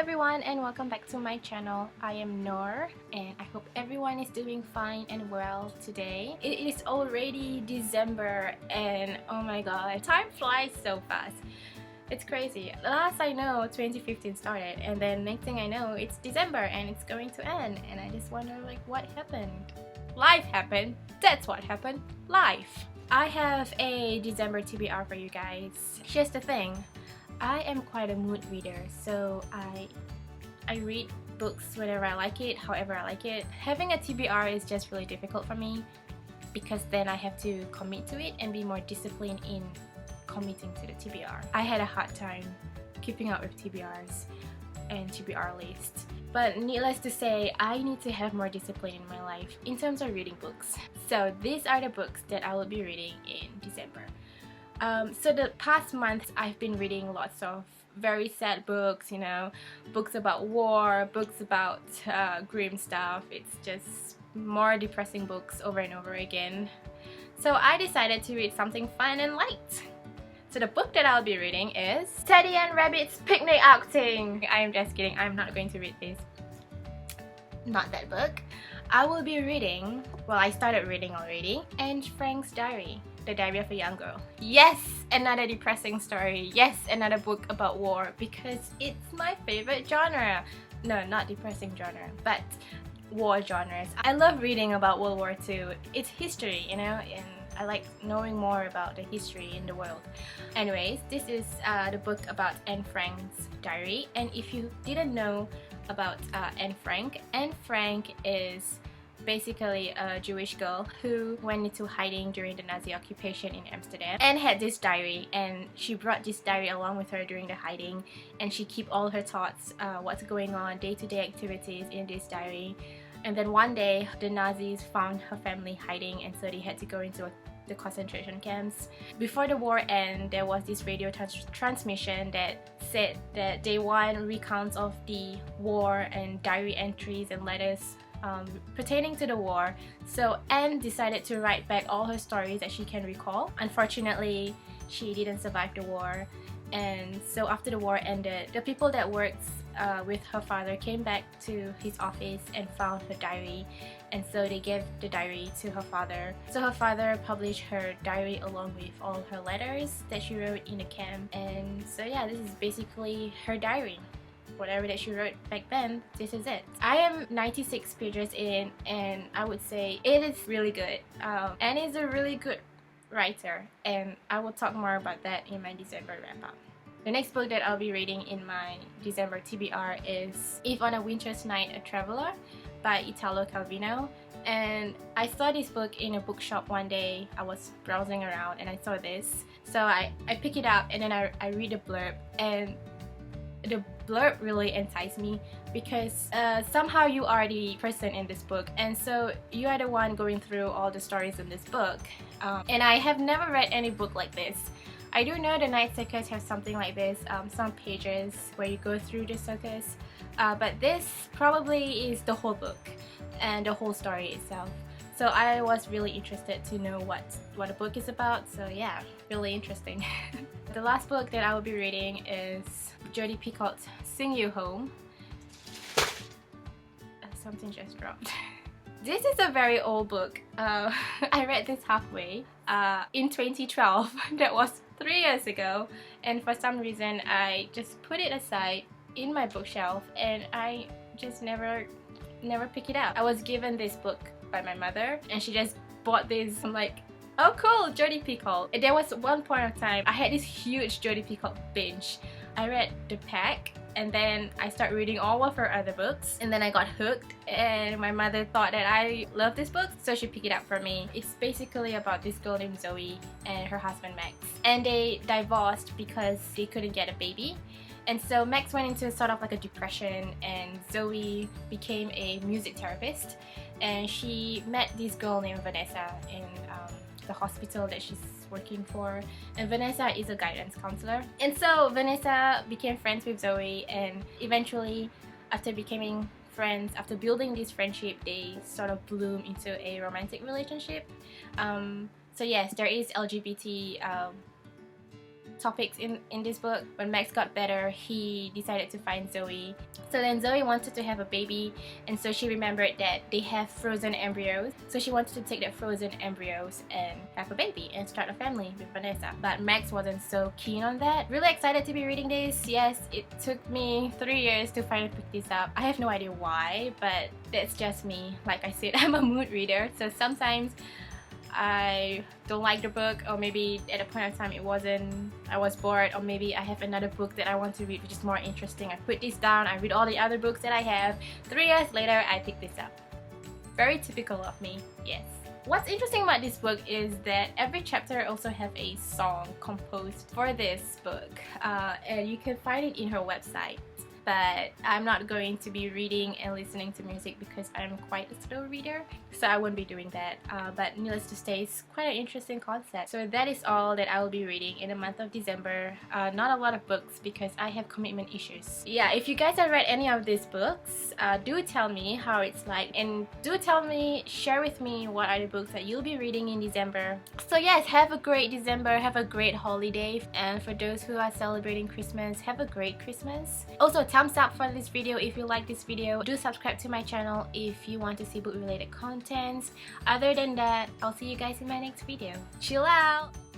everyone and welcome back to my channel. I am Noor and I hope everyone is doing fine and well today. It is already December and oh my god, time flies so fast. It's crazy. Last I know 2015 started and then next thing I know it's December and it's going to end and I just wonder like what happened? Life happened. That's what happened. Life. I have a December TBR for you guys. Here's the thing. I am quite a mood reader, so I read books whenever I like it, however I like it. Having a TBR is just really difficult for me because then I have to commit to it and be more disciplined in committing to the TBR. I had a hard time keeping up with TBRs and TBR lists. But needless to say, I need to have more discipline in my life in terms of reading books. So these are the books that I will be reading in December. So the past months I've been reading lots of very sad books, you know, books about war, books about grim stuff. It's just more depressing books over and over again. So I decided to read something fun and light. So the book that I'll be reading is Teddy and Rabbit's Picnic Outing. I am just kidding, I'm not going to read this. Not that book. I will be reading, well I started reading already, Anne Frank's diary. The Diary of a Young Girl. Yes, another depressing story. Yes, another book about war because it's my favorite genre. No, not depressing genre, but war genres. I love reading about World War II. It's history, you know, and I like knowing more about the history in the world. Anyways, this is the book about Anne Frank's diary. And if you didn't know about Anne Frank is basically a Jewish girl who went into hiding during the Nazi occupation in Amsterdam and had this diary, and she brought this diary along with her during the hiding, and she kept all her thoughts, what's going on, day-to-day activities in this diary. And then one day the Nazis found her family hiding and so they had to go into the concentration camps. Before the war ended, there was this radio transmission that said that they want recounts of the war and diary entries and letters pertaining to the war. So Anne decided to write back all her stories that she can recall. Unfortunately, she didn't survive the war, and so after the war ended, the people that worked with her father came back to his office and found her diary, and so they gave the diary to her father. So her father published her diary along with all her letters that she wrote in the camp, and so yeah, this is basically her diary. Whatever that she wrote back then, this is it. I am 96 pages in and I would say it is really good. Anne is a really good writer and I will talk more about that in my December wrap-up. The next book that I'll be reading in my December TBR is If on a Winter's Night a Traveler by Italo Calvino. And I saw this book in a bookshop one day. I was browsing around and I saw this. So I picked it up and then I read the blurb, and the blurb really enticed me because somehow you are the person in this book, and so you are the one going through all the stories in this book. And I have never read any book like this. I do know the Night Circus has something like this, some pages where you go through the circus, but this probably is the whole book and the whole story itself. So I was really interested to know what the book is about, so yeah, really interesting. The last book that I will be reading is Jodi Picoult's Sing You Home. Something just dropped. This is a very old book. I read this halfway in 2012. That was 3 years ago, and for some reason I just put it aside in my bookshelf and I just never pick it up. I was given this book by my mother and she just bought this. I'm like, oh cool, Jodi Picoult. And there was one point of time I had this huge Jodi Picoult binge. I read the pack and then I started reading all of her other books, and then I got hooked, and my mother thought that I loved this book, so she picked it up for me. It's basically about this girl named Zoe and her husband Max, and they divorced because they couldn't get a baby. And so Max went into sort of like a depression and Zoe became a music therapist, and she met this girl named Vanessa in the hospital that she's working for, and Vanessa is a guidance counselor. And so Vanessa became friends with Zoe, and eventually after becoming friends, after building this friendship, they sort of bloom into a romantic relationship. So yes, there is LGBT topics in this book. When Max got better, he decided to find Zoe. So then Zoe wanted to have a baby, and so she remembered that they have frozen embryos. So she wanted to take that frozen embryos and have a baby and start a family with Vanessa. But Max wasn't so keen on that. Really excited to be reading this. Yes, it took me 3 years to finally pick this up. I have no idea why, but that's just me. Like I said, I'm a mood reader, so sometimes I don't like the book, or maybe at a point of time I was bored, or maybe I have another book that I want to read which is more interesting. I put this down, I read all the other books that I have. 3 years later, I pick this up. Very typical of me, yes. What's interesting about this book is that every chapter also have a song composed for this book, and you can find it in her website. But I'm not going to be reading and listening to music because I'm quite a slow reader, so I won't be doing that. But needless to say, it's quite an interesting concept. So that is all that I will be reading in the month of December. Not a lot of books because I have commitment issues. Yeah, if you guys have read any of these books, do tell me how it's like, and do tell me, share with me what are the books that you'll be reading in December. So yes, have a great December, have a great holiday, and for those who are celebrating Christmas, have a great Christmas. Also, thumbs up for this video if you like this video. Do subscribe to my channel if you want to see book related contents. Other than that, I'll see you guys in my next video. Chill out!